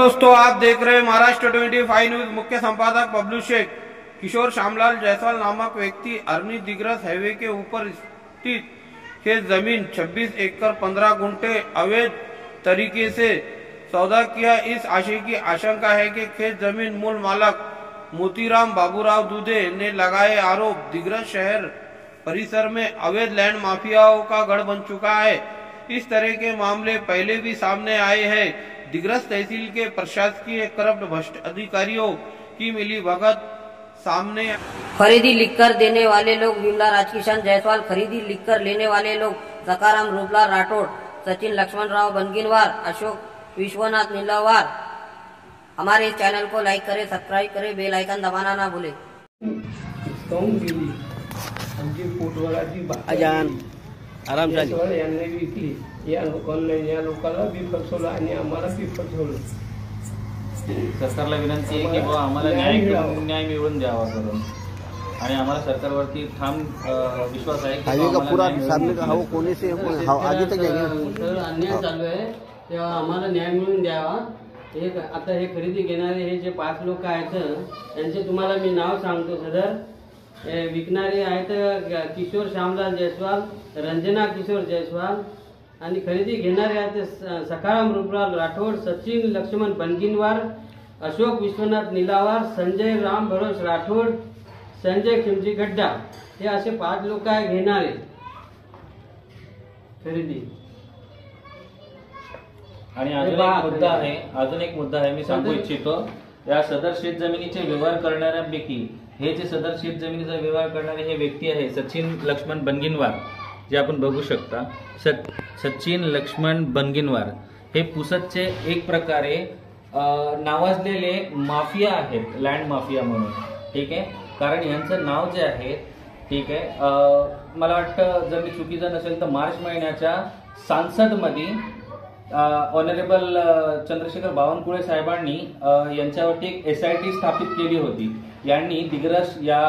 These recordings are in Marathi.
दोस्तों, आप देख रहे हैं महाराष्ट्र 25 न्यूज। मुख्य संपादक बबलू शेख। किशोर श्यामलाल जायसवाल नामक व्यक्ति अरनी दिग्रस हाईवे के ऊपर स्थित खेत जमीन 26 एकड़ 15 गुंठे अवैध तरीके से सौदा किया। इस आशय की आशंका है कि खेत जमीन मूल मालक मोतीराम बाबूराव दुधे ने लगाए आरोप दिग्रस शहर परिसर में अवैध लैंड माफियाओं का गढ़ बन चुका है। इस तरह के मामले पहले भी सामने आए हैं। दिग्रस तहसील के प्रशासकीय करप्ट भ्रष्ट अधिकारियों की मिलीभगत सामने। खरीदी लिखकर देने वाले लोग विमला राजकिशन जायसवाल, खरीदी लिखकर लेने वाले लोग सकाराम रूपलाल राठौड़, सचिन लक्ष्मणराव बनगिनवार, अशोक विश्वनाथ नीलावार। हमारे इस चैनल को लाइक करें, सब्सक्राइब करें, बेल आइकन दबाना ना भूलें। अजान आराम झाली यांनी विकली, या लोकांना बी फसवलं आणि आम्हाला बी फसवलं। सरकारला विनंती आहे की बाबा आम्हाला न्याय मिळवून द्यावा करून, आणि आम्हाला सरकारवरती ठाम विश्वास आहे की पूरा सामने का हवा कोने से आगे तक सर अन्याय चालू आहे, तेव्हा आम्हाला न्याय मिळवून द्यावा। एक आता हे खरेदी घेणारे हे जे 5 लोक आहेत त्यांचे तुम्हाला मी नाव सांगतो। सदर विकणारे आहेत किशोर श्यामलाल जायसवाल, रंजना किशोर जायसवाल, आणि खरेदी घेणारे आहेत सकाराम रूपलाल राठौड़, सचिन लक्ष्मण बनगिनवार, अशोक विश्वनाथ नीलावार, संजय राम भरोस राठौड़, संजय खिमजी गड्डा। हे असे 5 लोक आहे घेणारे खरेदी। आणि अजून एक मुद्दा आहे मी सांगू इच्छितो। या सदर शेत जमिनीचे व्यवहार करणाऱ्यांपैकी हे जे सदर शेत जमिनीचा व्यवहार करणारे हे व्यक्ती आहे सचिन लक्ष्मण बनगिनवार, जे आपण बघू शकता। सचिन लक्ष्मण बनगिनवार हे पुसदचे एक प्रकारे नावाजलेले माफिया आहेत, लँड माफिया म्हणून, ठीक आहे। कारण यांचं नाव जे आहे, ठीक आहे, मला वाटतं जर मी चुकीचं नसेल तर मार्च महिन्याच्या सांसदमध्ये ऑनरेबल चंद्रशेखर बावनकुळे साहेबांनी यांच्यावरती एक SIT स्थापित केली होती। यांनी दिग्रस या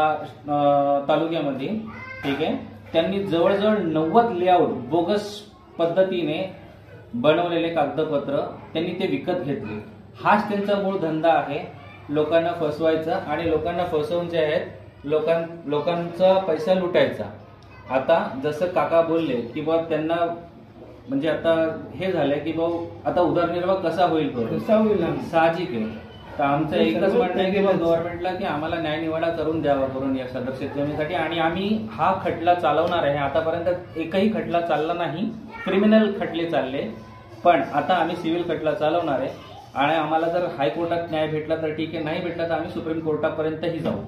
तालुक्यामध्ये, ठीक आहे, त्यांनी जवळजवळ 90 लेआउट बोगस पद्धतीने बनवलेले कागदपत्र त्यांनी ते विकत घेतले। हाच त्यांचा मूळ धंदा आहे, लोकांना फसवायचा आणि लोकांना फसवून जे आहेत लोकांचा पैसा लुटायचा। आता जसं काका बोलले की बाबा त्यांना म्हणजे आता हे झालंय की भाऊ आता उदरनिर्वाह कसा होईल, साहजिक आहे। तर आमचं एकच म्हणणं आहे की गव्हर्नमेंटला की आम्हाला न्याय निवाडा करून द्यावा करून या सदर शेतजमिनीसाठी, आणि आम्ही हा खटला चालवणार आहे। आतापर्यंत एकही खटला चालला नाही, क्रिमिनल खटले चालले, पण आता आम्ही सिव्हिल खटला चालवणार आहे। आणि आम्हाला जर हायकोर्टात न्याय भेटला तर ठीक आहे, नाही भेटला तर आम्ही सुप्रीम कोर्टापर्यंतही जाऊ।